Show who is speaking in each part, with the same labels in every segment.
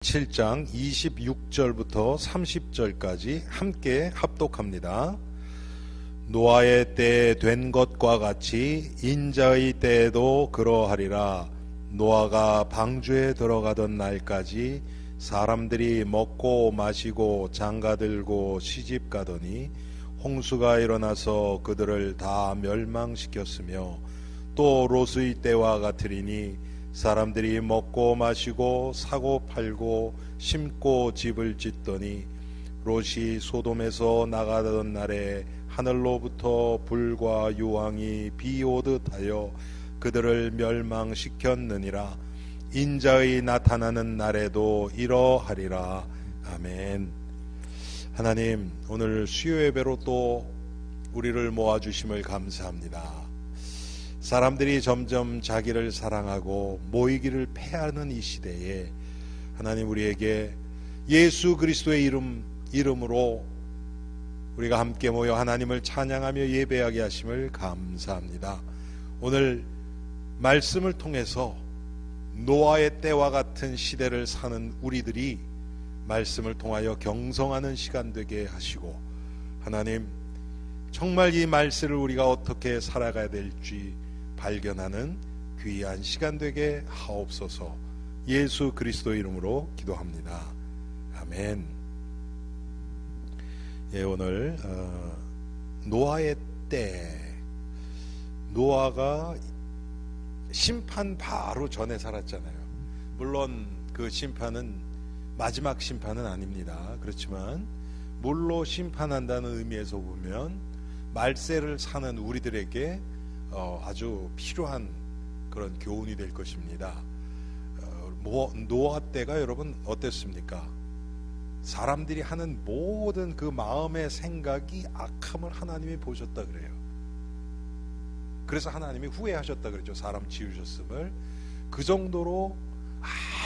Speaker 1: 7장 26절부터 30절까지 함께 합독합니다. 노아의 때에 된 것과 같이 인자의 때에도 그러하리라. 노아가 방주에 들어가던 날까지 사람들이 먹고 마시고 장가들고 시집가더니 홍수가 일어나서 그들을 다 멸망시켰으며, 또 롯의 때와 같으리니 사람들이 먹고 마시고 사고 팔고 심고 집을 짓더니 롯이 소돔에서 나가던 날에 하늘로부터 불과 유황이 비오듯 하여 그들을 멸망시켰느니라. 인자의 나타나는 날에도 이러하리라. 아멘. 하나님, 오늘 수요 예배로 또 우리를 모아주심을 감사합니다. 사람들이 점점 자기를 사랑하고 모이기를 패하는 이 시대에 하나님, 우리에게 예수 그리스도의 이름으로 우리가 함께 모여 하나님을 찬양하며 예배하게 하심을 감사합니다. 오늘 말씀을 통해서 노아의 때와 같은 시대를 사는 우리들이 말씀을 통하여 경성하는 시간 되게 하시고, 하나님, 정말 이 말씀을 우리가 어떻게 살아가야 될지 발견하는 귀한 시간 되게 하옵소서. 예수 그리스도 이름으로 기도합니다. 아멘. 예, 오늘 노아의 때, 노아가 심판 바로 전에 살았잖아요. 물론 그 심판은 마지막 심판은 아닙니다. 그렇지만 물로 심판한다는 의미에서 보면 말세를 사는 우리들에게 아주 필요한 그런 교훈이 될 것입니다. 노아 때가 여러분 어땠습니까? 사람들이 하는 모든 그 마음의 생각이 악함을 하나님이 보셨다 그래요. 그래서 하나님이 후회하셨다 그랬죠. 사람 지으셨음을. 그 정도로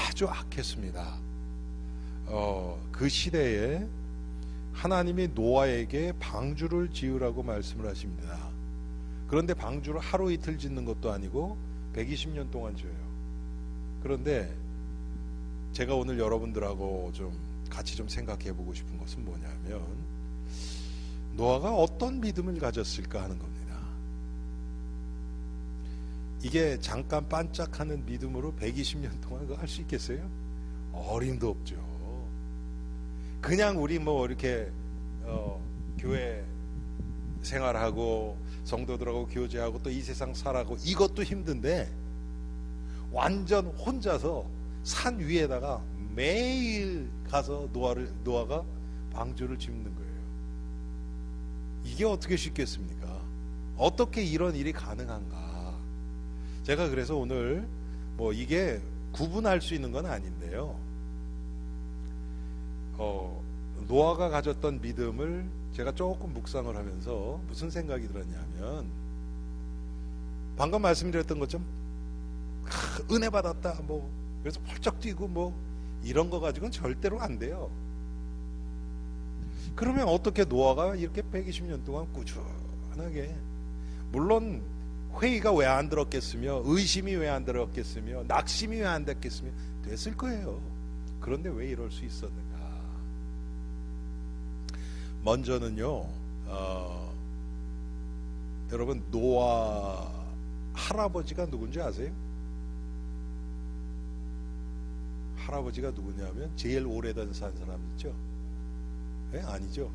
Speaker 1: 아주 악했습니다. 그 시대에 하나님이 노아에게 방주를 지으라고 말씀을 하십니다. 그런데 방주를 하루 이틀 짓는 것도 아니고 120년 동안 지어요. 그런데 제가 오늘 여러분들하고 좀 같이 좀 생각해 보고 싶은 것은 뭐냐면, 노아가 어떤 믿음을 가졌을까 하는 겁니다. 이게 잠깐 반짝하는 믿음으로 120년 동안 그거 할 수 있겠어요? 어림도 없죠. 그냥 우리 뭐 이렇게 교회 생활하고 성도들하고 교제하고 또 이 세상 살아가고 이것도 힘든데, 완전 혼자서 산 위에다가 매일 가서 노아가 방주를 짓는 거예요. 이게 어떻게 쉽겠습니까? 어떻게 이런 일이 가능한가? 제가 그래서 오늘 뭐 이게 구분할 수 있는 건 아닌데요, 노아가 가졌던 믿음을 제가 조금 묵상을 하면서 무슨 생각이 들었냐면, 방금 말씀드렸던 것처럼 은혜 받았다 뭐 그래서 펄쩍 뛰고 뭐 이런 거 가지고는 절대로 안 돼요. 그러면 어떻게 노아가 이렇게 120년 동안 꾸준하게, 물론 회의가 왜 안 들었겠으며, 의심이 왜 안 들었겠으며, 낙심이 왜 안 됐겠으며 됐을 거예요. 그런데 왜 이럴 수 있었는가? 먼저는요, 여러분, 노아 할아버지가 누군지 아세요? 할아버지가 누구냐면 제일 오래된 산 사람 있죠? 네? 아니죠.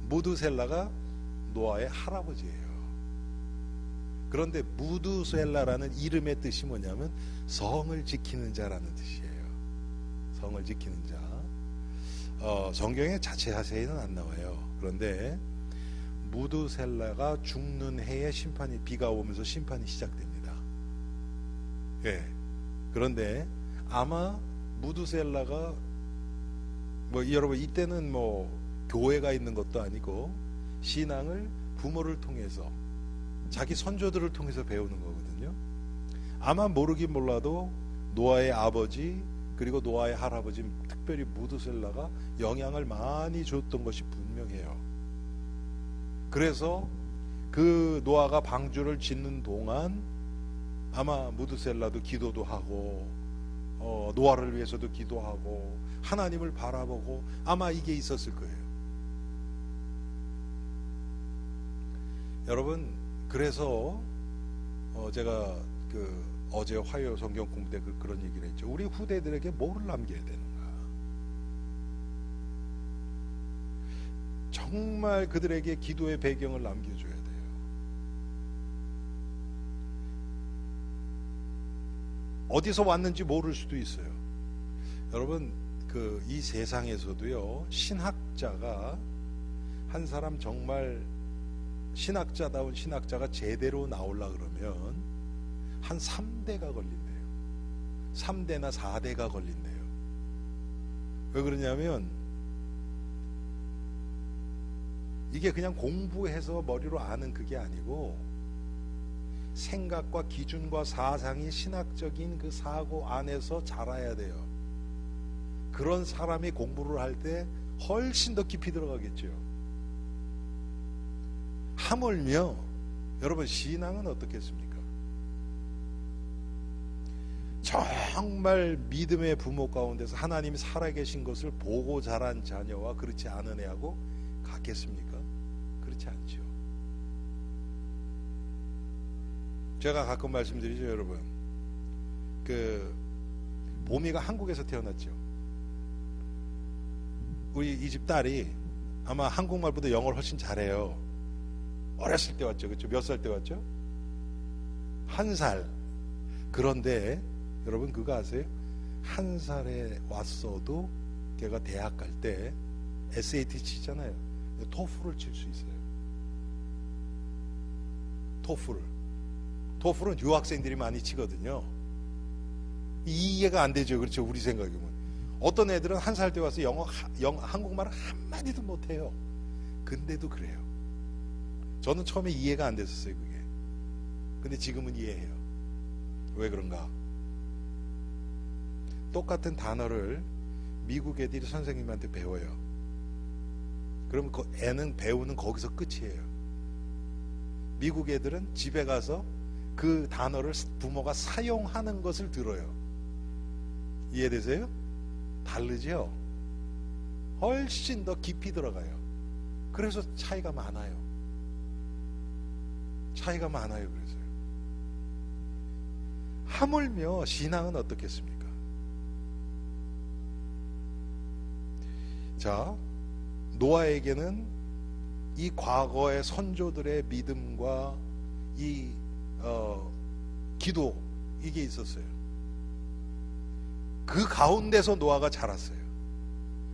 Speaker 1: 무두셀라가 노아의 할아버지예요. 그런데 무두셀라라는 이름의 뜻이 뭐냐면 성을 지키는 자라는 뜻이에요. 성을 지키는 자. 성경에 자세히는 안 나와요. 그런데 무두셀라가 죽는 해에 비가 오면서 심판이 시작됩니다. 예. 그런데 아마 무두셀라가 여러분, 이때는 교회가 있는 것도 아니고 신앙을 부모를 통해서, 자기 선조들을 통해서 배우는 거거든요. 아마 모르긴 몰라도 노아의 아버지 그리고 노아의 할아버지, 특별히 무두셀라가 영향을 많이 줬던 것이 분명해요. 그래서 그 노아가 방주를 짓는 동안 아마 무드셀라도 기도도 하고 노아를 위해서도 기도하고 하나님을 바라보고 아마 이게 있었을 거예요. 여러분, 그래서 제가 어제 화요 성경 공부 때 그런 얘기를 했죠. 우리 후대들에게 뭐를 남겨야 되는가? 정말 그들에게 기도의 배경을 남겨줘야 돼요. 어디서 왔는지 모를 수도 있어요. 여러분, 이 세상에서도요, 신학자가 한 사람 정말 신학자다운 신학자가 제대로 나오려 그러면 한 3대가 걸린대요. 3대나 4대가 걸린대요. 왜 그러냐면 이게 그냥 공부해서 머리로 아는 그게 아니고 생각과 기준과 사상이 신학적인 그 사고 안에서 자라야 돼요. 그런 사람이 공부를 할 때 훨씬 더 깊이 들어가겠죠. 하물며 여러분, 신앙은 어떻겠습니까? 정말 믿음의 부모 가운데서 하나님이 살아계신 것을 보고 자란 자녀와 그렇지 않은 애하고 같겠습니까? 그렇지 않죠. 제가 가끔 말씀드리죠, 여러분. 보미가 한국에서 태어났죠. 우리 이 집 딸이 아마 한국말보다 영어를 훨씬 잘해요. 어렸을 때 왔죠. 그렇죠? 몇 살 때 왔죠? 1살. 그런데 여러분 그거 아세요? 1살에 왔어도 걔가 대학 갈 때 SAT 치잖아요. 토플을 칠 수 있어요. 토플은 유학생들이 많이 치거든요. 이해가 안 되죠. 그렇죠? 우리 생각이면. 어떤 애들은 1살 때 와서 한국말을 한마디도 못해요. 근데도 그래요. 저는 처음에 이해가 안 됐었어요, 그게. 근데 지금은 이해해요. 왜 그런가? 똑같은 단어를 미국 애들이 선생님한테 배워요. 그럼 그 애는 배우는 거기서 끝이에요. 미국 애들은 집에 가서 그 단어를 부모가 사용하는 것을 들어요. 이해되세요? 다르죠? 훨씬 더 깊이 들어가요. 그래서 차이가 많아요. 그래서요. 하물며 신앙은 어떻겠습니까? 자, 노아에게는 이 과거의 선조들의 믿음과 이 기도, 이게 있었어요. 그 가운데서 노아가 자랐어요.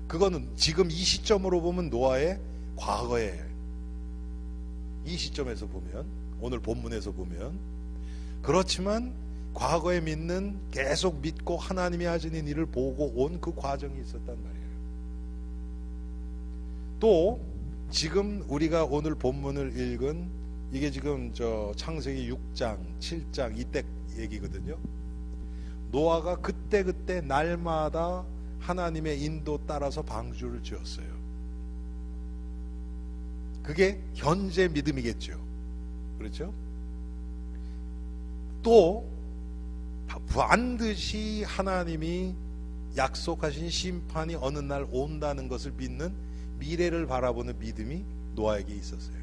Speaker 1: 그거는 지금 이 시점으로 보면 노아의 과거예요. 이 시점에서 보면, 오늘 본문에서 보면. 그렇지만 과거에 계속 믿고 하나님이 하시는 일을 보고 온 그 과정이 있었단 말이에요. 또 지금 우리가 오늘 본문을 읽은 이게 지금 창세기 6장, 7장 이때 얘기거든요. 노아가 그때 날마다 하나님의 인도 따라서 방주를 지었어요. 그게 현재 믿음이겠죠. 그렇죠? 또 반드시 하나님이 약속하신 심판이 어느 날 온다는 것을 믿는, 미래를 바라보는 믿음이 노아에게 있었어요.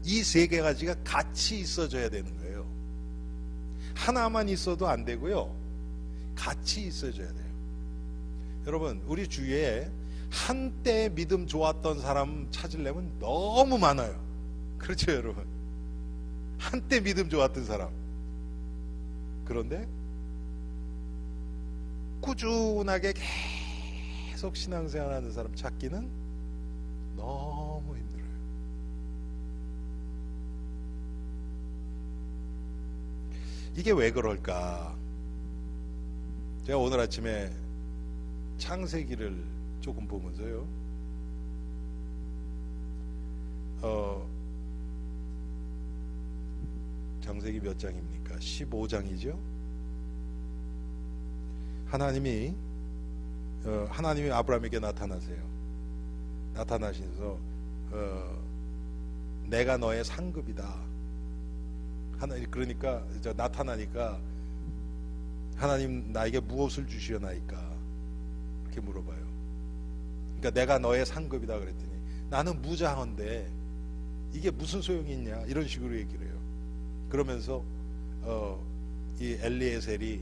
Speaker 1: 이 세 가지가 같이 있어줘야 되는 거예요. 하나만 있어도 안 되고요, 같이 있어줘야 돼요. 여러분, 우리 주위에 한때 믿음 좋았던 사람 찾으려면 너무 많아요. 그렇죠, 여러분? 한때 믿음 좋았던 사람. 그런데 꾸준하게 계속 신앙생활하는 사람 찾기는 너무 힘들어요. 이게 왜 그럴까? 제가 오늘 아침에 창세기를 조금 보면서요, 창세기 몇 장입니까? 15장이죠. 하나님이 아브라함에게 나타나셔서 내가 너의 상급이다. 그러니까 나타나니까 하나님 나에게 무엇을 주시려나이까? 이렇게 물어봐요. 그러니까 내가 너의 상급이다 그랬더니 나는 무장한데 이게 무슨 소용이 있냐 이런 식으로 얘기를 해요. 그러면서 이 엘리에셀이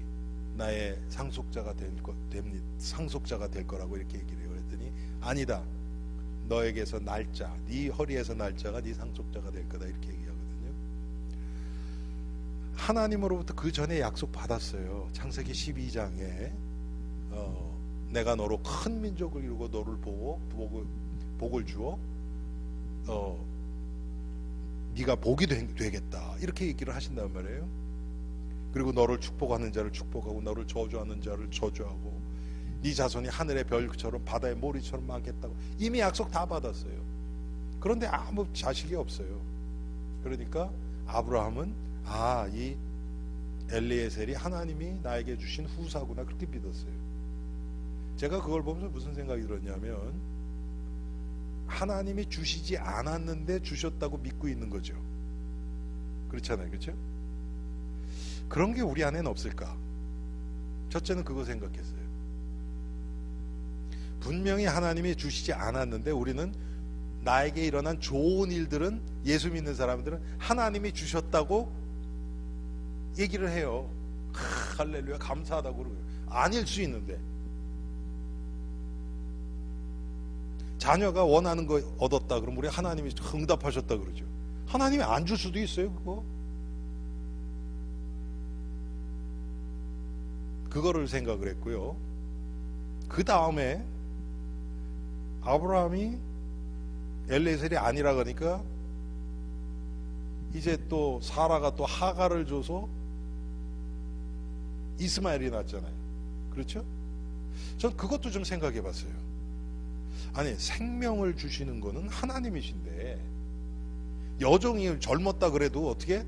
Speaker 1: 나의 상속자가 상속자가 될 거라고 이렇게 얘기를 해요. 그랬더니 아니다. 너에게서 날짜, 네 허리에서 날짜가 네 상속자가 될 거다 이렇게 얘기하거든요. 하나님으로부터 그 전에 약속 받았어요. 창세기 12장에 내가 너로 큰 민족을 이루고 너를 보고 복을 주어 네가 복이 되겠다 이렇게 얘기를 하신단 말이에요. 그리고 너를 축복하는 자를 축복하고 너를 저주하는 자를 저주하고 네 자손이 하늘의 별처럼 바다의 모리처럼 많겠다고 이미 약속 다 받았어요. 그런데 아무 자식이 없어요. 그러니까 아브라함은 이 엘리에셀이 하나님이 나에게 주신 후사구나 그렇게 믿었어요. 제가 그걸 보면서 무슨 생각이 들었냐면 하나님이 주시지 않았는데 주셨다고 믿고 있는 거죠. 그렇잖아요. 그렇죠? 그런 게 우리 안에는 없을까? 첫째는 그거 생각했어요. 분명히 하나님이 주시지 않았는데 우리는 나에게 일어난 좋은 일들은 예수 믿는 사람들은 하나님이 주셨다고 얘기를 해요. 할렐루야 감사하다고 그러고요. 아닐 수 있는데 자녀가 원하는 거 얻었다 그러면 우리 하나님이 응답하셨다 그러죠. 하나님이 안 줄 수도 있어요. 그거를 생각을 했고요. 그 다음에 아브라함이 엘리에셀이 아니라 그러니까 이제 또 사라가 또 하가를 줘서 이스마엘이 낳았잖아요. 그렇죠? 전 그것도 좀 생각해 봤어요. 아니 생명을 주시는 거는 하나님이신데 여종이 젊었다 그래도 어떻게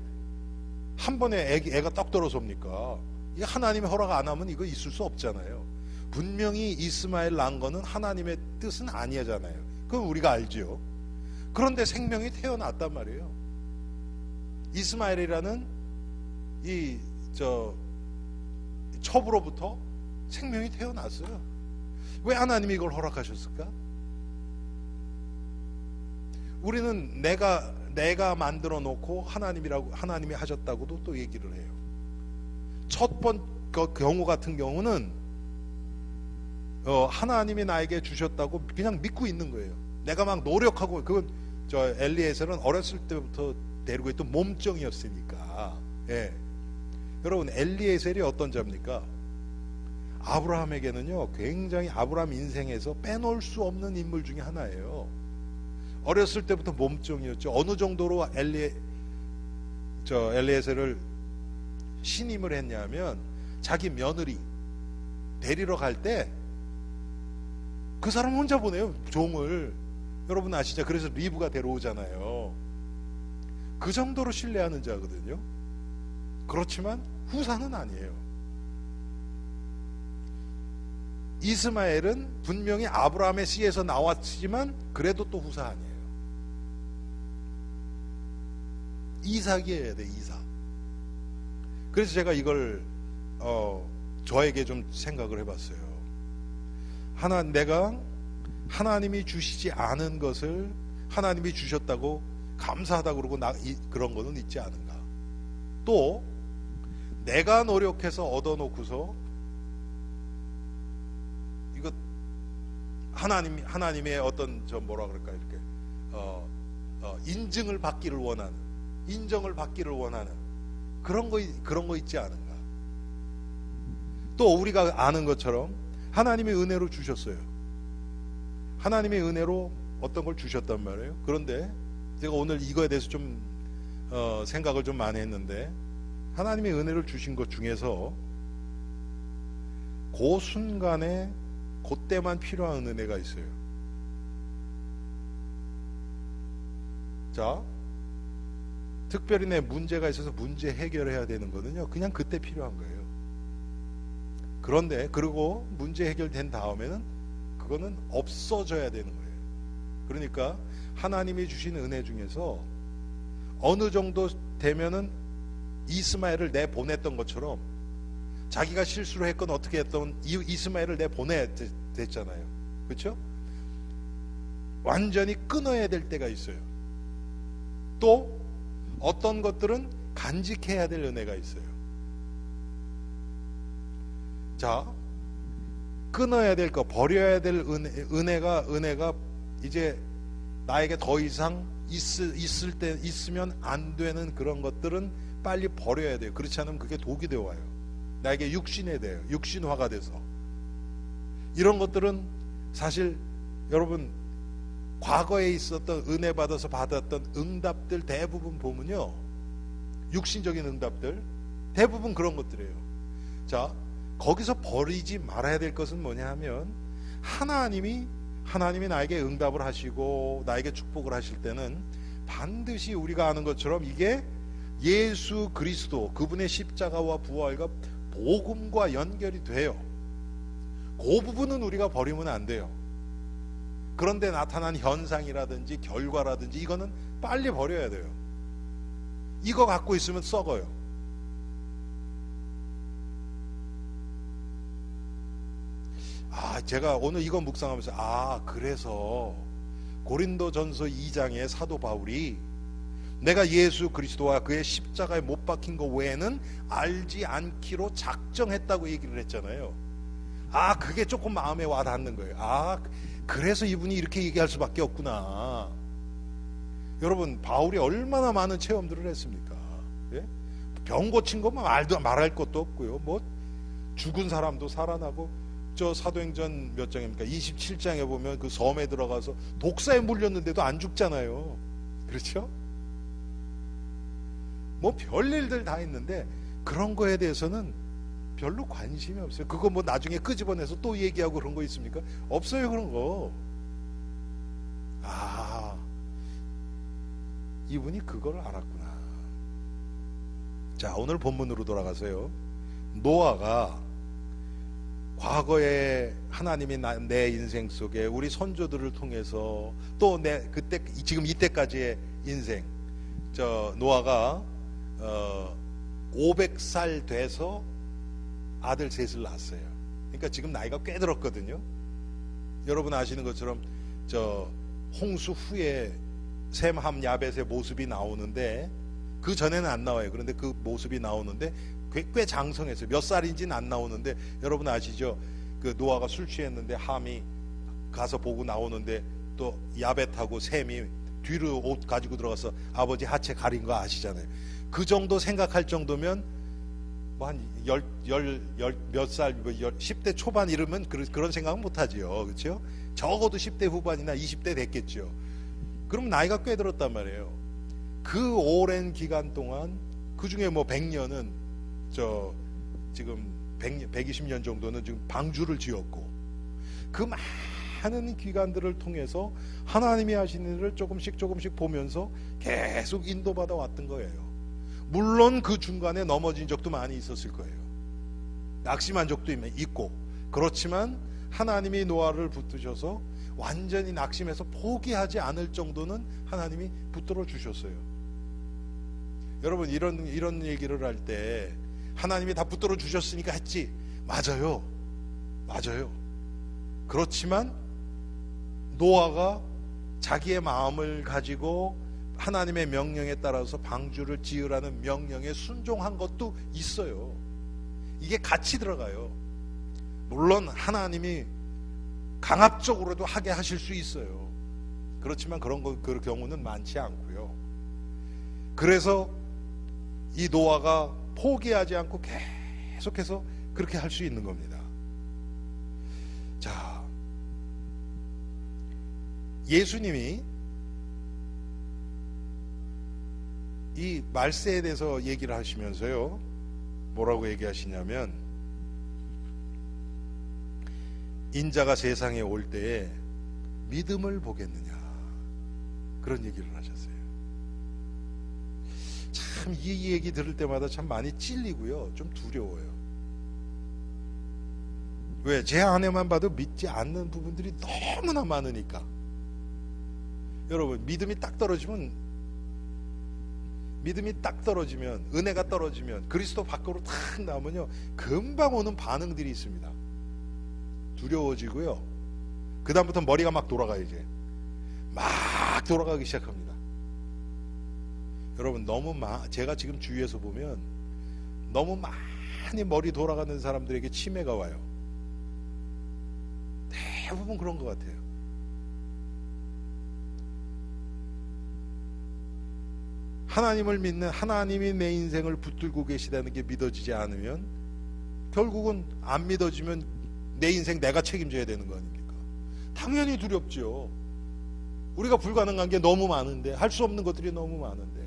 Speaker 1: 한 번에 애가 떡 떨어섭니까? 이게 하나님의 허락 안 하면 이거 있을 수 없잖아요. 분명히 이스마엘 낳은 거는 하나님의 뜻은 아니잖아요. 그건 우리가 알죠. 그런데 생명이 태어났단 말이에요. 이스마엘이라는 첩으로부터 생명이 태어났어요. 왜 하나님이 이걸 허락하셨을까? 우리는 내가 만들어 놓고 하나님이 하셨다고도 또 얘기를 해요. 첫 번 경우 같은 경우는 하나님이 나에게 주셨다고 그냥 믿고 있는 거예요. 내가 막 노력하고 그건 엘리에셀은 어렸을 때부터 데리고 있던 몸종이었으니까. 예. 여러분 엘리에셀이 어떤 자입니까? 아브라함에게는요 굉장히 아브라함 인생에서 빼놓을 수 없는 인물 중에 하나예요. 어렸을 때부터 몸종이었죠. 어느 정도로 엘리에셀을 신임을 했냐면 자기 며느리 데리러 갈 때 그 사람 혼자 보내요. 종을. 여러분 아시죠? 그래서 리브가 데려오잖아요. 그 정도로 신뢰하는 자거든요. 그렇지만 후사는 아니에요. 이스마엘은 분명히 아브라함의 씨에서 나왔지만 그래도 또 후사 아니에요. 이삭이어야 돼. 이삭. 그래서 제가 이걸 저에게 좀 생각을 해봤어요. 내가 하나님이 주시지 않은 것을 하나님이 주셨다고 감사하다고 그러고 그런 거는 있지 않은가. 또 내가 노력해서 얻어놓고서 이거 하나님의 어떤 뭐라 그럴까 이렇게 인증을 받기를 원하는, 인정을 받기를 원하는 그런 거 있지 않은가. 또 우리가 아는 것처럼 하나님의 은혜로 주셨어요. 하나님의 은혜로 어떤 걸 주셨단 말이에요. 그런데 제가 오늘 이거에 대해서 좀 생각을 좀 많이 했는데 하나님의 은혜를 주신 것 중에서 그 순간에 그때만 필요한 은혜가 있어요. 자, 특별히 내 문제가 있어서 문제 해결해야 되는 거는요 그냥 그때 필요한 거예요. 그런데 그리고 문제 해결된 다음에는 그거는 없어져야 되는 거예요. 그러니까 하나님이 주신 은혜 중에서 어느 정도 되면은 이스마엘을 내보냈던 것처럼 자기가 실수를 했건 어떻게 했던 이스마엘을 내보내야 됐잖아요. 그렇죠? 완전히 끊어야 될 때가 있어요. 또 어떤 것들은 간직해야 될 은혜가 있어요. 자, 끊어야 될 거, 버려야 될 은혜가 이제 나에게 더 이상 있으면 안 되는 그런 것들은 빨리 버려야 돼요. 그렇지 않으면 그게 독이 되어 와요. 나에게 육신화가 돼서. 이런 것들은 사실 여러분 과거에 있었던 은혜 받아서 받았던 응답들 대부분 보면요, 육신적인 응답들 대부분 그런 것들이에요. 자, 거기서 버리지 말아야 될 것은 뭐냐 하면 하나님이 나에게 응답을 하시고 나에게 축복을 하실 때는 반드시 우리가 아는 것처럼 이게 예수 그리스도 그분의 십자가와 부활과 복음과 연결이 돼요. 그 부분은 우리가 버리면 안 돼요. 그런데 나타난 현상이라든지 결과라든지 이거는 빨리 버려야 돼요. 이거 갖고 있으면 썩어요. 제가 오늘 이거 묵상하면서 그래서 고린도전서 2장의 사도 바울이 내가 예수 그리스도와 그의 십자가에 못 박힌 것 외에는 알지 않기로 작정했다고 얘기를 했잖아요. 그게 조금 마음에 와 닿는 거예요. 그래서 이분이 이렇게 얘기할 수밖에 없구나. 여러분, 바울이 얼마나 많은 체험들을 했습니까? 예? 병 고친 것만 말할 것도 없고요. 뭐 죽은 사람도 살아나고, 저 사도행전 몇 장입니까? 27장에 보면 그 섬에 들어가서 독사에 물렸는데도 안 죽잖아요. 그렇죠? 뭐 별일들 다 있는데 그런 거에 대해서는 별로 관심이 없어요. 그거 뭐 나중에 끄집어내서 또 얘기하고 그런 거 있습니까? 없어요, 그런 거. 이분이 그걸 알았구나. 자, 오늘 본문으로 돌아가서요. 노아가 과거에 하나님이 내 인생 속에 우리 선조들을 통해서 또 그때 지금 이때까지의 인생, 노아가 500살 돼서 아들 셋을 낳았어요. 그러니까 지금 나이가 꽤 들었거든요. 여러분 아시는 것처럼 홍수 후에 셈, 함, 야벳의 모습이 나오는데 그 전에는 안 나와요. 그런데 그 모습이 나오는데 꽤 장성했어요. 몇 살인지는 안 나오는데 여러분 아시죠? 그 노아가 술 취했는데 함이 가서 보고 나오는데 또 야벳하고 셈이 뒤로 옷 가지고 들어가서 아버지 하체 가린 거 아시잖아요. 그 정도 생각할 정도면 뭐 한 몇 살, 10대 초반 이러면 그런 생각은 못하지요. 그렇죠? 적어도 10대 후반이나 20대 됐겠죠. 그럼 나이가 꽤 들었단 말이에요. 그 오랜 기간 동안 그 중에 뭐 100년은 지금 120년 정도는 지금 방주를 지었고, 그 많은 기간들을 통해서 하나님이 하시는 일을 조금씩 보면서 계속 인도받아 왔던 거예요. 물론 그 중간에 넘어진 적도 많이 있었을 거예요. 낙심한 적도 있고. 그렇지만 하나님이 노아를 붙드셔서 완전히 낙심해서 포기하지 않을 정도는 하나님이 붙들어 주셨어요. 여러분, 이런 얘기를 할 때 하나님이 다 붙들어 주셨으니까 했지. 맞아요. 그렇지만 노아가 자기의 마음을 가지고 하나님의 명령에 따라서 방주를 지으라는 명령에 순종한 것도 있어요. 이게 같이 들어가요. 물론 하나님이 강압적으로도 하게 하실 수 있어요. 그렇지만 그 경우는 많지 않고요. 그래서 이 노아가 포기하지 않고 계속해서 그렇게 할 수 있는 겁니다. 자, 예수님이 이 말세에 대해서 얘기를 하시면서요, 뭐라고 얘기하시냐면, 인자가 세상에 올 때에 믿음을 보겠느냐, 그런 얘기를 하셨어요. 참 이 얘기 들을 때마다 참 많이 찔리고요, 좀 두려워요. 왜? 제 안에만 봐도 믿지 않는 부분들이 너무나 많으니까. 여러분, 믿음이 딱 떨어지면 믿음이 딱 떨어지면, 은혜가 떨어지면, 그리스도 밖으로 탁 나오면요, 금방 오는 반응들이 있습니다. 두려워지고요, 그 다음부터 머리가 막 돌아가요. 이제 막 돌아가기 시작합니다. 여러분, 제가 지금 주위에서 보면 너무 많이 머리 돌아가는 사람들에게 치매가 와요. 대부분 그런 것 같아요. 하나님을 믿는, 하나님이 내 인생을 붙들고 계시다는 게 믿어지지 않으면 결국은 안 믿어지면 내 인생 내가 책임져야 되는 거 아닙니까? 당연히 두렵죠. 우리가 불가능한 게 너무 많은데, 할 수 없는 것들이 너무 많은데,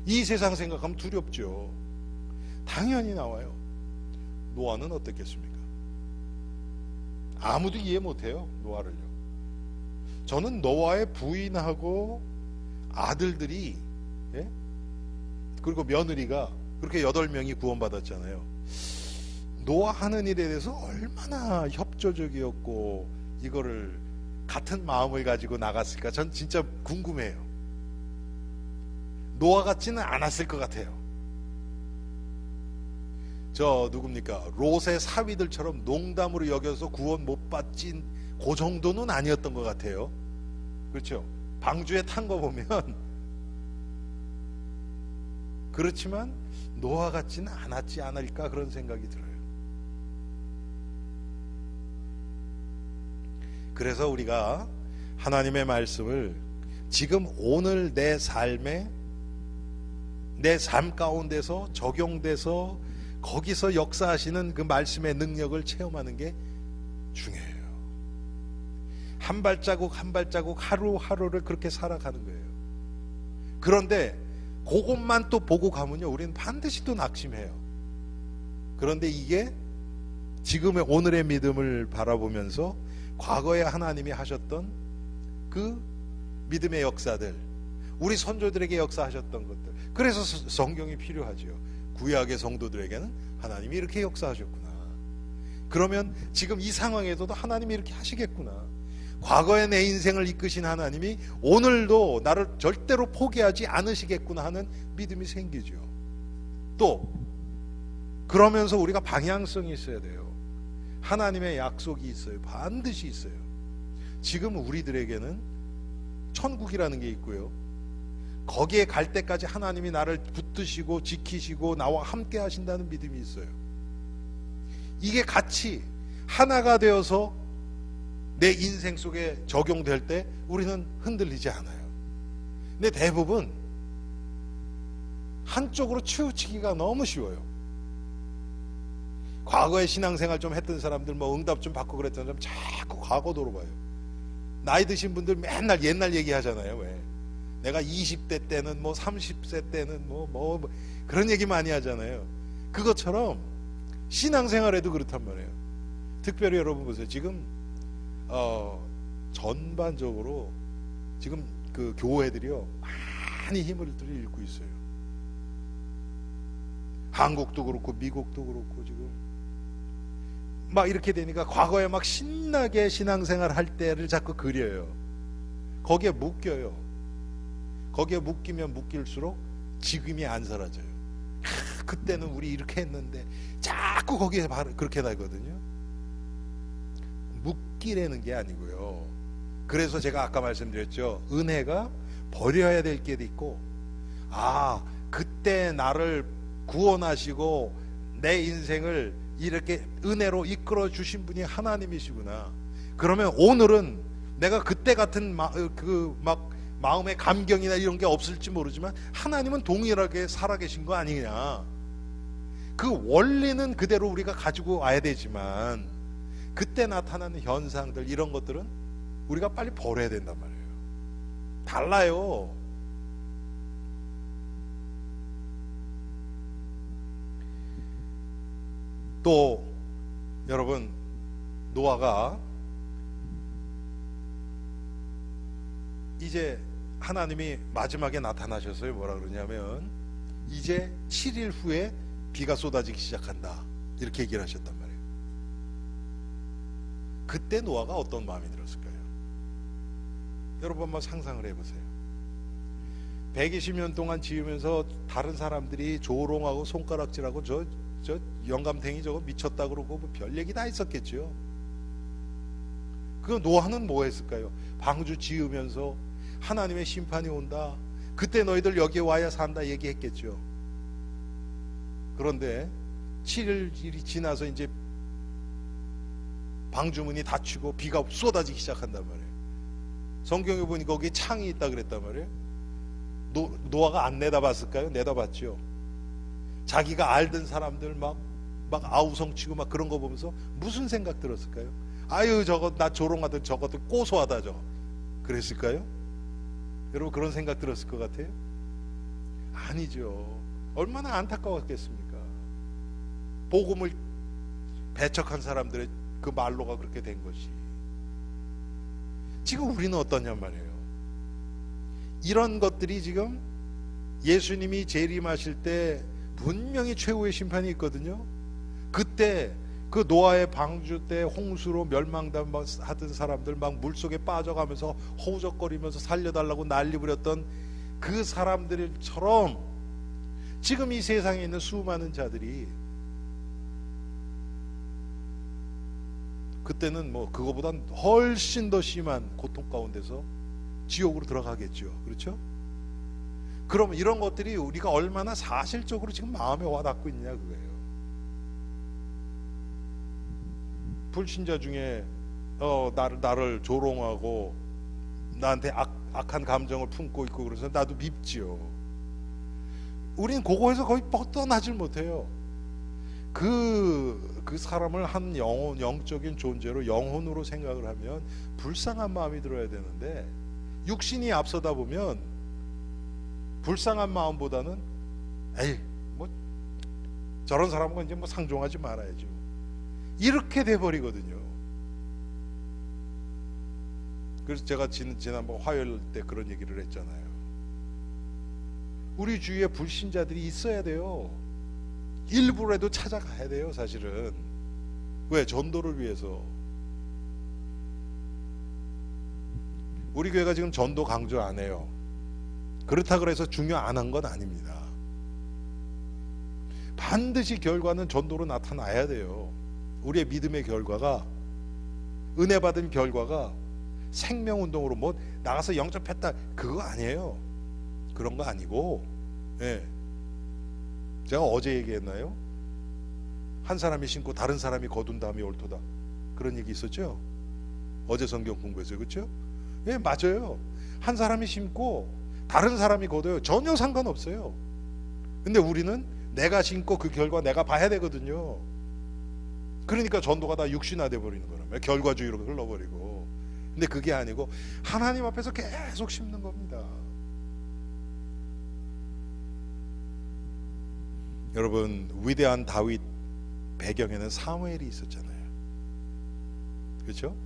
Speaker 1: 이 세상 생각하면 두렵죠. 당연히 나와요. 노아는 어떻겠습니까? 아무도 이해 못해요, 노아를요. 저는 노아의 부인하고 아들들이, 예? 그리고 며느리가 그렇게 8명이 구원받았잖아요. 노아 하는 일에 대해서 얼마나 협조적이었고 이거를 같은 마음을 가지고 나갔을까, 전 진짜 궁금해요. 노아 같지는 않았을 것 같아요. 저 누굽니까, 롯의 사위들처럼 농담으로 여겨서 구원 못 받진 그 정도는 아니었던 것 같아요. 그렇죠? 방주에 탄 거 보면 그렇지만 노아 같지는 않았지 않을까, 그런 생각이 들어요. 그래서 우리가 하나님의 말씀을 지금 오늘 내 삶에, 내 삶 가운데서 적용돼서 거기서 역사하시는 그 말씀의 능력을 체험하는 게 중요해요. 한 발자국 한 발자국, 하루하루를 그렇게 살아가는 거예요. 그런데 그것만 또 보고 가면요, 우리는 반드시 또 낙심해요. 그런데 이게 지금의 오늘의 믿음을 바라보면서 과거에 하나님이 하셨던 그 믿음의 역사들, 우리 선조들에게 역사하셨던 것들, 그래서 성경이 필요하죠. 구약의 성도들에게는 하나님이 이렇게 역사하셨구나. 그러면 지금 이 상황에서도 하나님이 이렇게 하시겠구나. 과거의 내 인생을 이끄신 하나님이 오늘도 나를 절대로 포기하지 않으시겠구나 하는 믿음이 생기죠. 또 그러면서 우리가 방향성이 있어야 돼요. 하나님의 약속이 있어요. 반드시 있어요. 지금 우리들에게는 천국이라는 게 있고요, 거기에 갈 때까지 하나님이 나를 붙드시고 지키시고 나와 함께 하신다는 믿음이 있어요. 이게 같이 하나가 되어서 내 인생 속에 적용될 때 우리는 흔들리지 않아요. 근데 대부분 한쪽으로 치우치기가 너무 쉬워요. 과거에 신앙생활 좀 했던 사람들, 뭐 응답 좀 받고 그랬던 사람 자꾸 과거도로 봐요. 나이 드신 분들 맨날 옛날 얘기하잖아요. 왜? 내가 20대 때는 뭐 30세 때는 뭐 그런 얘기 많이 하잖아요. 그것처럼 신앙생활에도 그렇단 말이에요. 특별히 여러분 보세요. 지금 전반적으로 지금 그 교회들이요, 많이 힘을 들이고 있어요. 한국도 그렇고 미국도 그렇고 지금 막 이렇게 되니까 과거에 막 신나게 신앙생활 할 때를 자꾸 그려요. 거기에 묶여요. 거기에 묶이면 묶일수록 지금이 안 사라져요. 그때는 우리 이렇게 했는데, 자꾸 거기에 그렇게 나거든요. 묶이라는 게 아니고요. 그래서 제가 아까 말씀드렸죠. 은혜가 버려야 될 게 있고, 그때 나를 구원하시고 내 인생을 이렇게 은혜로 이끌어 주신 분이 하나님이시구나. 그러면 오늘은 내가 그때 같은 마음의 감경이나 이런 게 없을지 모르지만 하나님은 동일하게 살아계신 거 아니냐. 그 원리는 그대로 우리가 가지고 와야 되지만 그때 나타나는 현상들, 이런 것들은 우리가 빨리 버려야 된단 말이에요. 달라요. 또 여러분, 노아가 이제 하나님이 마지막에 나타나셔서요, 뭐라 그러냐면 이제 7일 후에 비가 쏟아지기 시작한다, 이렇게 얘기를 하셨단 말이에요. 그때 노아가 어떤 마음이 들었을까요? 여러분 한번 상상을 해보세요. 120년 동안 지으면서 다른 사람들이 조롱하고 손가락질하고 저 영감탱이 저거 미쳤다 그러고 뭐 별 얘기 다 있었겠죠. 그 노아는 뭐 했을까요? 방주 지으면서 하나님의 심판이 온다, 그때 너희들 여기에 와야 산다 얘기했겠죠. 그런데 7일이 지나서 이제 방주문이 닫히고 비가 쏟아지기 시작한단 말이에요. 성경에 보니까 거기에 창이 있다 그랬단 말이에요. 노아가 안 내다봤을까요? 내다봤죠. 자기가 알던 사람들 막 아우성치고 막 그런 거 보면서 무슨 생각 들었을까요? 아유 저거 나 조롱하던 저것도 고소하다 저거 그랬을까요? 여러분 그런 생각 들었을 것 같아요? 아니죠. 얼마나 안타까웠겠습니까? 복음을 배척한 사람들의 그 말로가 그렇게 된 것이. 지금 우리는 어떠냐 말이에요. 이런 것들이 지금 예수님이 재림하실 때 분명히 최후의 심판이 있거든요. 그때 그 노아의 방주 때 홍수로 멸망하던 사람들 막 물속에 빠져가면서 허우적거리면서 살려달라고 난리 부렸던 그 사람들처럼 지금 이 세상에 있는 수많은 자들이 그때는 뭐 그거보단 훨씬 더 심한 고통 가운데서 지옥으로 들어가겠죠. 그렇죠? 그러면 이런 것들이 우리가 얼마나 사실적으로 지금 마음에 와닿고 있냐 그거예요. 불신자 중에 나를 조롱하고 나한테 악한 감정을 품고 있고 그래서 나도 밉지요. 우리는 그거에서 거의 뻗어나질 못해요. 그 사람을 한 영적인 존재로 영혼으로 생각을 하면 불쌍한 마음이 들어야 되는데 육신이 앞서다 보면 불쌍한 마음보다는 에이 뭐 저런 사람과 이제 뭐 상종하지 말아야지 이렇게 돼버리거든요. 그래서 제가 지난번 화요일 때 그런 얘기를 했잖아요. 우리 주위에 불신자들이 있어야 돼요. 일부라도 찾아가야 돼요. 사실은 왜? 전도를 위해서. 우리 교회가 지금 전도 강조 안 해요. 그렇다 그래서 중요 안 한 건 아닙니다. 반드시 결과는 전도로 나타나야 돼요. 우리의 믿음의 결과가, 은혜 받은 결과가 생명운동으로 뭐 나가서 영접했다 그거 아니에요. 그런 거 아니고, 예. 제가 어제 얘기했나요? 한 사람이 신고 다른 사람이 거둔 다음이 옳도다 그런 얘기 있었죠? 어제 성경 공부했어요. 그렇죠? 예, 맞아요. 한 사람이 심고 다른 사람이 거둬요. 전혀 상관없어요. 근데 우리는 내가 심고 그 결과 내가 봐야 되거든요. 그러니까 전도가 다 육신화돼 버리는 거라면 결과주의로 흘러버리고. 근데 그게 아니고 하나님 앞에서 계속 심는 겁니다. 여러분, 위대한 다윗 배경에는 사무엘이 있었잖아요. 그렇죠?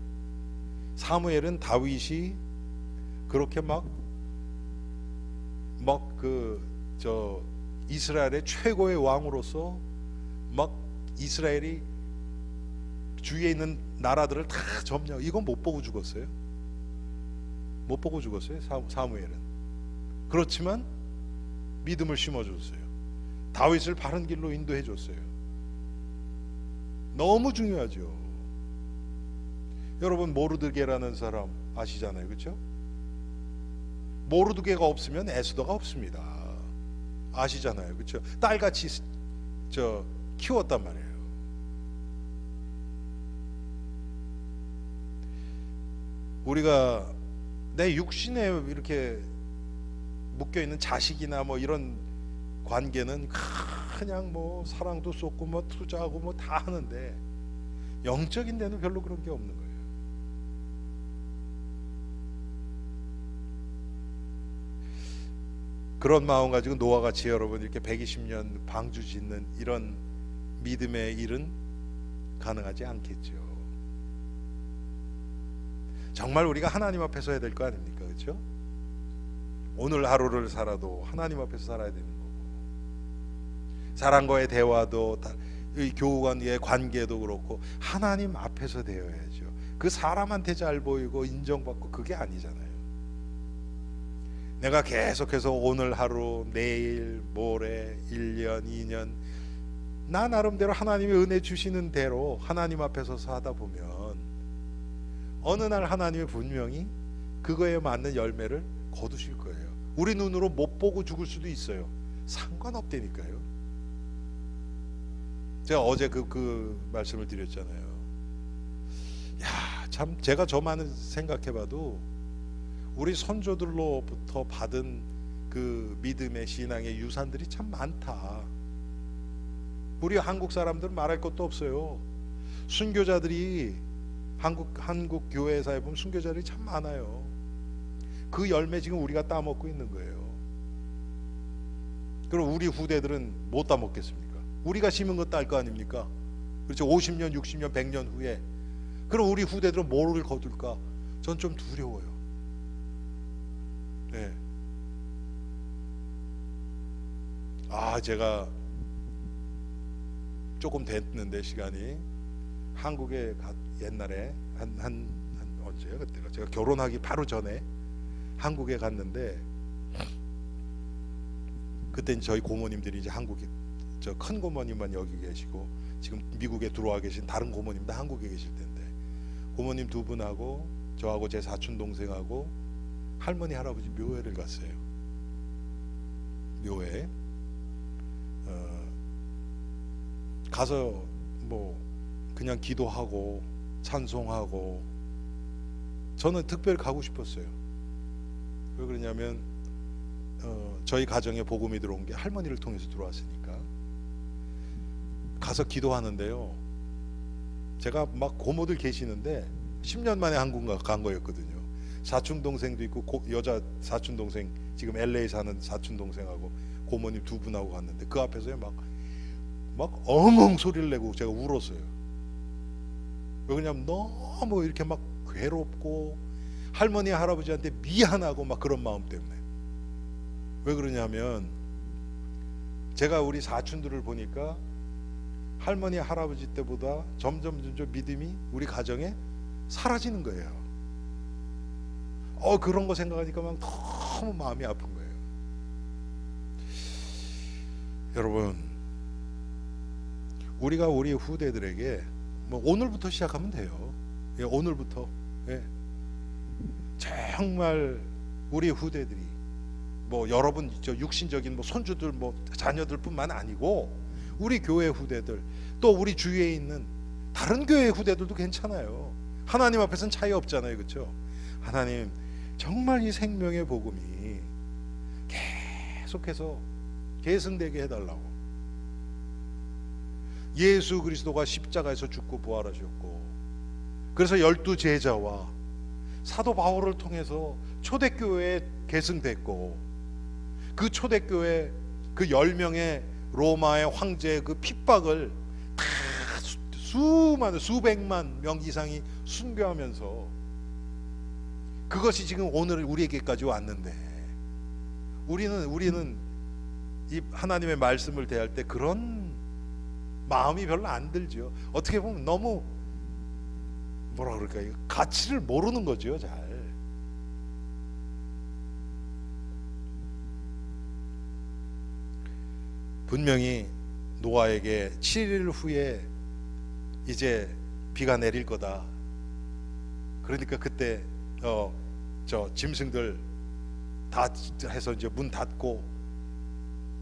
Speaker 1: 사무엘은 다윗이 그렇게 이스라엘의 최고의 왕으로서 막 이스라엘이 주위에 있는 나라들을 다 점령, 이건 못 보고 죽었어요. 못 보고 죽었어요. 사무엘은. 그렇지만 믿음을 심어줬어요. 다윗을 바른 길로 인도해 줬어요. 너무 중요하죠. 여러분, 모르드게라는 사람 아시잖아요. 그렇죠? 모르드게가 없으면 에스더가 없습니다. 아시잖아요. 그렇죠? 딸같이 키웠단 말이에요. 우리가 내 육신에 이렇게 묶여있는 자식이나 뭐 이런 관계는 그냥 뭐 사랑도 쏟고 뭐 투자하고 뭐 다 하는데 영적인 데는 별로 그런 게 없는 거예요. 그런 마음 가지고 노아같이 여러분 이렇게 120년 방주 짓는 이런 믿음의 일은 가능하지 않겠죠. 정말 우리가 하나님 앞에서 해야 될 거 아닙니까? 그렇죠? 오늘 하루를 살아도 하나님 앞에서 살아야 되는 거고, 사람과의 대화도 교우 간의 관계도 그렇고 하나님 앞에서 되어야죠. 그 사람한테 잘 보이고 인정받고 그게 아니잖아요. 내가 계속해서 오늘 하루, 내일, 모레, 1년, 2년 나 나름대로 하나님의 은혜 주시는 대로 하나님 앞에 서서 하다 보면 어느 날 하나님이 분명히 그거에 맞는 열매를 거두실 거예요. 우리 눈으로 못 보고 죽을 수도 있어요. 상관없다니까요. 제가 어제 그 말씀을 드렸잖아요. 야, 참 제가 저만 생각해봐도 우리 선조들로부터 받은 그 믿음의 신앙의 유산들이 참 많다. 우리 한국 사람들은 말할 것도 없어요. 순교자들이 한국 교회사에 보면 순교자들이 참 많아요. 그 열매 지금 우리가 따먹고 있는 거예요. 그럼 우리 후대들은 못 따먹겠습니까? 우리가 심은 거 딸 거 아닙니까? 그렇죠. 50년, 60년, 100년 후에. 그럼 우리 후대들은 뭐를 거둘까? 전 좀 두려워요. 네. 제가 조금 됐는데 시간이 한국에 옛날에 한 언제요? 그때가 제가 결혼하기 바로 전에 한국에 갔는데 그때 저희 고모님들이 이제 한국에 저 큰 고모님만 여기 계시고 지금 미국에 들어와 계신 다른 고모님도 한국에 계실 텐데 고모님 두 분하고 저하고 제 사촌 동생하고 할머니 할아버지 묘회를 갔어요. 묘회 가서 뭐 그냥 기도하고 찬송하고 저는 특별히 가고 싶었어요. 왜 그러냐면 저희 가정에 복음이 들어온 게 할머니를 통해서 들어왔으니까 가서 기도하는데요. 제가 막 고모들 계시는데 10년 만에 한국 간 거였거든요. 사촌 동생도 있고 여자 사촌 동생 지금 LA 사는 사촌 동생하고 고모님 두 분하고 갔는데 그 앞에서 막 엉엉 소리를 내고 제가 울었어요. 왜 그러냐면 너무 이렇게 막 괴롭고 할머니 할아버지한테 미안하고 막 그런 마음 때문에. 왜 그러냐면 제가 우리 사촌들을 보니까 할머니 할아버지 때보다 점점 믿음이 우리 가정에 사라지는 거예요. 그런 거 생각하니까 막 너무 마음이 아픈 거예요. 여러분, 우리가 우리 후대들에게 뭐 오늘부터 시작하면 돼요. 예, 오늘부터. 예. 정말 우리 후대들이 뭐 여러분 저 육신적인 뭐 손주들 뭐 자녀들뿐만 아니고 우리 교회 후대들 또 우리 주위에 있는 다른 교회 후대들도 괜찮아요. 하나님 앞에서는 차이 없잖아요. 그렇죠? 하나님 정말 이 생명의 복음이 계속해서 계승되게 해달라고. 예수 그리스도가 십자가에서 죽고 부활하셨고 그래서 12제자와 사도 바울을 통해서 초대교회에 계승됐고 그 초대교회 그 10명의 로마의 황제의 그 핍박을 다 수많은 수백만 명 이상이 순교하면서 그것이 지금 오늘 우리에게까지 왔는데 우리는 이 하나님의 말씀을 대할 때 그런 마음이 별로 안 들죠. 어떻게 보면 너무 뭐라 그럴까요? 가치를 모르는 거죠. 잘. 분명히 노아에게 7일 후에 이제 비가 내릴 거다. 그러니까 그때 저 짐승들 다 해서 이제 문 닫고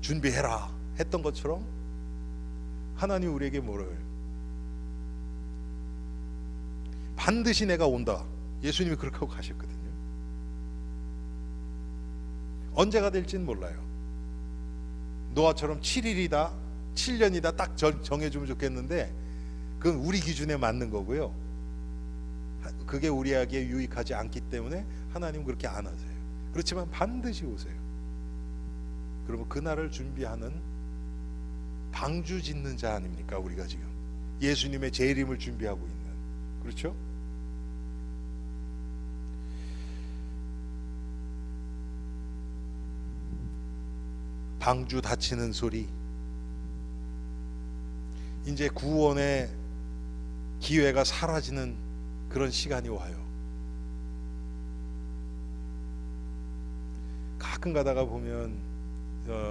Speaker 1: 준비해라 했던 것처럼 하나님 우리에게 뭐래요? 반드시 내가 온다. 예수님이 그렇게 하고 가셨거든요. 언제가 될지는 몰라요. 노아처럼 7일이다 7년이다 딱 정해주면 좋겠는데 그건 우리 기준에 맞는 거고요. 그게 우리에게 유익하지 않기 때문에 하나님은 그렇게 안 하세요. 그렇지만 반드시 오세요. 그러면 그날을 준비하는 방주 짓는 자 아닙니까? 우리가 지금 예수님의 재림을 준비하고 있는. 그렇죠? 방주 닫히는 소리. 이제 구원의 기회가 사라지는 그런 시간이 와요. 가끔 가다가 보면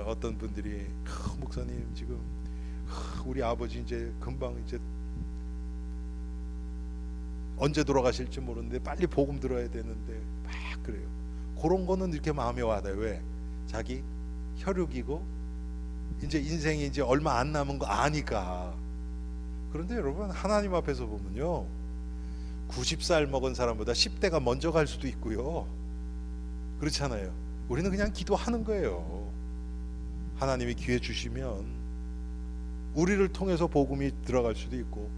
Speaker 1: 어떤 분들이 목사님 지금 우리 아버지 이제 금방 이제 언제 돌아가실지 모르는데 빨리 복음 들어야 되는데 막 그래요. 그런 거는 이렇게 마음에 와닿아요. 왜? 자기 혈육이고 이제 인생이 이제 얼마 안 남은 거 아니까. 그런데 여러분 하나님 앞에서 보면요 90살 먹은 사람보다 10대가 먼저 갈 수도 있고요. 그렇잖아요. 우리는 그냥 기도하는 거예요. 하나님이 기회 주시면 우리를 통해서 복음이 들어갈 수도 있고,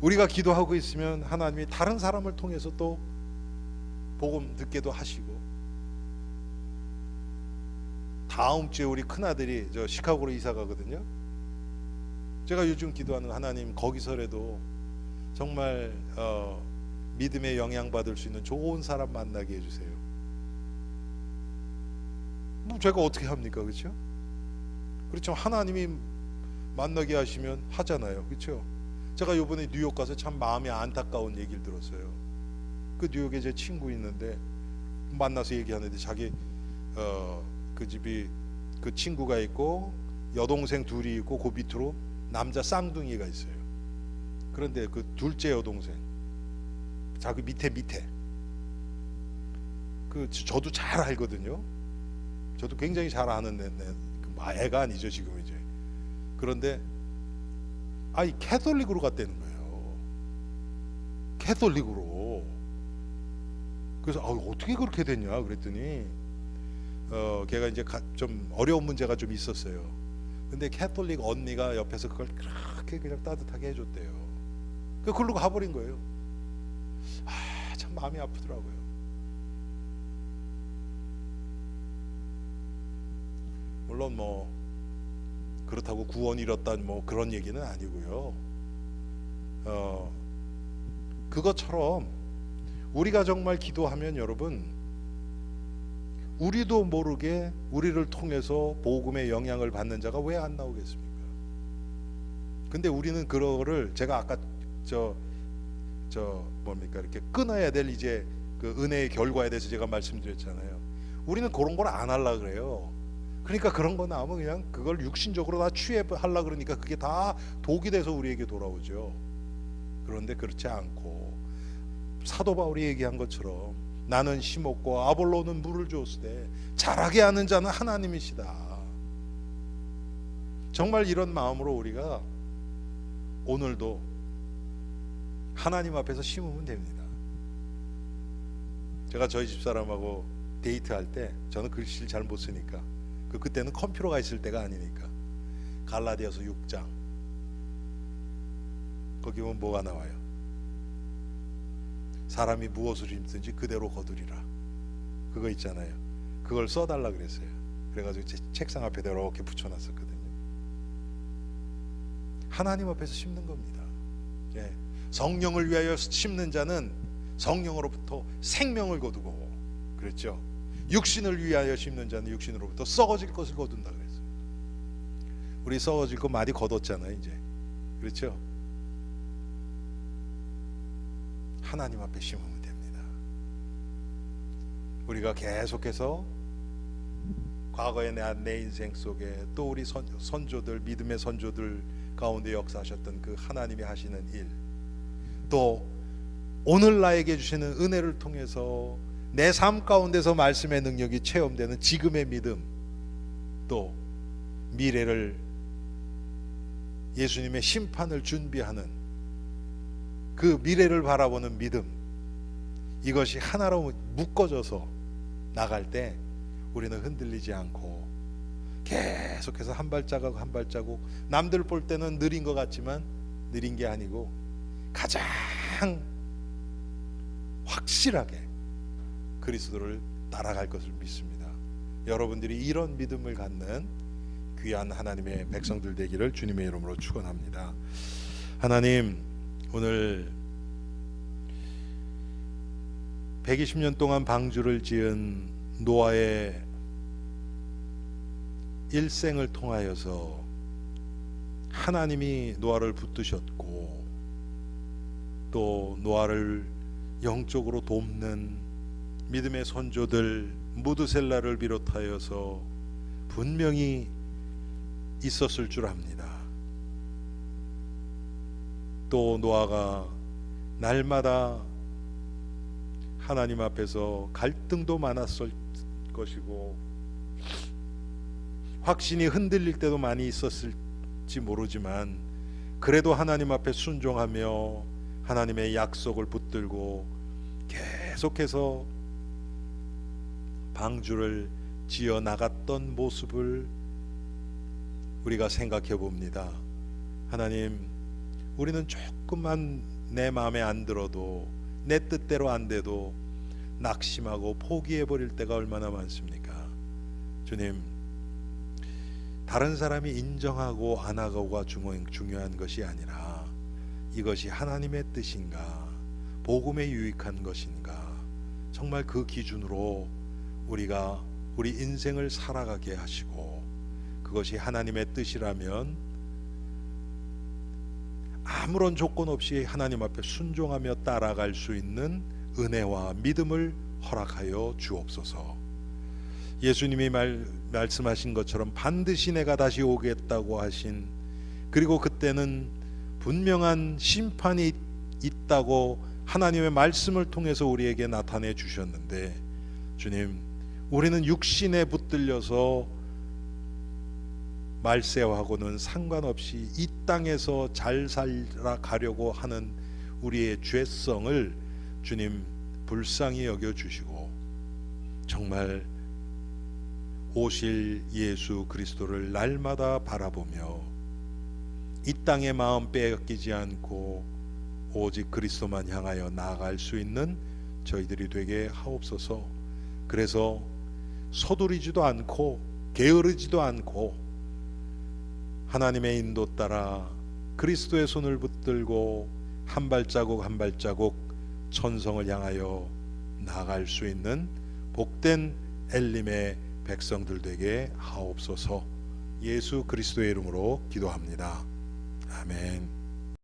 Speaker 1: 우리가 기도하고 있으면 하나님이 다른 사람을 통해서 또 복음 듣게도 하시고. 다음 주에 우리 큰아들이 저 시카고로 이사 가거든요. 제가 요즘 기도하는 하나님 거기서라도 정말 믿음의 영향 받을 수 있는 좋은 사람 만나게 해주세요. 뭐 제가 어떻게 합니까? 그렇죠? 그렇죠. 하나님이 만나게 하시면 하잖아요. 그렇죠? 제가 요번에 뉴욕 가서 참 마음이 안타까운 얘기를 들었어요. 그 뉴욕에 제 친구 있는데 만나서 얘기하는데 자기 그 집이 그 친구가 있고 여동생 둘이 있고 그 밑으로 남자 쌍둥이가 있어요. 그런데 그 둘째 여동생 자기 밑에 그 저도 잘 알거든요. 저도 굉장히 잘 아는 애가 아니죠 지금 이제. 그런데 아이 캐톨릭으로 갔다는 거예요. 캐톨릭으로. 그래서 어떻게 그렇게 됐냐 그랬더니 걔가 이제 좀 어려운 문제가 좀 있었어요. 근데 캐톨릭 언니가 옆에서 그걸 그렇게 그냥 따뜻하게 해줬대요. 그걸로 가버린 거예요. 참 마음이 아프더라고요. 물론 뭐 그렇다고 구원 잃었다 뭐 그런 얘기는 아니고요. 그것처럼 우리가 정말 기도하면 여러분 우리도 모르게 우리를 통해서 복음의 영향을 받는 자가 왜 안 나오겠습니까? 근데 우리는 그거를 제가 아까 뭡니까 이렇게 끊어야 될 이제 그 은혜의 결과에 대해서 제가 말씀드렸잖아요. 우리는 그런 걸 안 하려고 그래요. 그러니까 그런 거 나오면 그냥 그걸 육신적으로 다 취해하려고 그러니까 그게 다 독이 돼서 우리에게 돌아오죠. 그런데 그렇지 않고 사도 바울이 얘기한 것처럼 나는 심었고 아볼로는 물을 주었으되 자라게 하는 자는 하나님이시다. 정말 이런 마음으로 우리가 오늘도 하나님 앞에서 심으면 됩니다. 제가 저희 집사람하고 데이트할 때 저는 글씨를 잘 못 쓰니까 그때는 컴퓨터가 있을 때가 아니니까 갈라디아서 6장 거기 보면 뭐가 나와요? 사람이 무엇을 힘든지 그대로 거두리라. 그거 있잖아요. 그걸 써달라 그랬어요. 그래가지고 제 책상 앞에 이렇게 붙여놨었거든요. 하나님 앞에서 심는 겁니다. 예. 성령을 위하여 심는 자는 성령으로부터 생명을 거두고, 그랬죠. 육신을 위하여 심는 자는 육신으로부터 썩어질 것을 거둔다 그랬어요. 우리 썩어질 거 많이 거뒀잖아요 이제. 그렇죠. 하나님 앞에 심으면 됩니다. 우리가 계속해서 과거의 내 인생 속에 또 우리 선조들, 믿음의 선조들 가운데 역사하셨던 그 하나님이 하시는 일, 또 오늘 나에게 주시는 은혜를 통해서 내 삶 가운데서 말씀의 능력이 체험되는 지금의 믿음, 또 미래를 예수님의 심판을 준비하는 그 미래를 바라보는 믿음, 이것이 하나로 묶어져서 나갈 때 우리는 흔들리지 않고 계속해서 한 발자국 한 발자국, 남들 볼 때는 느린 것 같지만 느린 게 아니고 가장 확실하게 그리스도를 따라갈 것을 믿습니다. 여러분들이 이런 믿음을 갖는 귀한 하나님의 백성들 되기를 주님의 이름으로 축원합니다. 하나님, 오늘 120년 동안 방주를 지은 노아의 일생을 통하여서 하나님이 노아를 붙드셨고 또 노아를 영적으로 돕는 믿음의 선조들 무드셀라를 비롯하여서 분명히 있었을 줄 압니다. 또 노아가 날마다 하나님 앞에서 갈등도 많았을 것이고 확신이 흔들릴 때도 많이 있었을지 모르지만 그래도 하나님 앞에 순종하며 하나님의 약속을 붙들고 계속해서 방주를 지어 나갔던 모습을 우리가 생각해 봅니다. 하나님, 우리는 조금만 내 마음에 안 들어도 내 뜻대로 안 돼도 낙심하고 포기해 버릴 때가 얼마나 많습니까? 주님, 다른 사람이 인정하고 안 하고가 중요한 것이 아니라 이것이 하나님의 뜻인가, 복음에 유익한 것인가, 정말 그 기준으로 우리가 우리 인생을 살아가게 하시고 그것이 하나님의 뜻이라면 아무런 조건 없이 하나님 앞에 순종하며 따라갈 수 있는 은혜와 믿음을 허락하여 주옵소서. 예수님이 말씀하신 것처럼 반드시 내가 다시 오겠다고 하신, 그리고 그때는 분명한 심판이 있다고 하나님의 말씀을 통해서 우리에게 나타내 주셨는데, 주님, 우리는 육신에 붙들려서 말세하고는 상관없이 이 땅에서 잘 살아가려고 하는 우리의 죄성을 주님 불쌍히 여겨주시고 정말 오실 예수 그리스도를 날마다 바라보며 이 땅의 마음 빼앗기지 않고 오직 그리스도만 향하여 나아갈 수 있는 저희들이 되게 하옵소서. 그래서 서두르지도 않고 게으르지도 않고 하나님의 인도 따라 그리스도의 손을 붙들고 한 발자국 한 발자국 천성을 향하여 나아갈 수 있는 복된 엘림의 백성들 되게 하옵소서. 예수 그리스도의 이름으로 기도합니다. 아멘.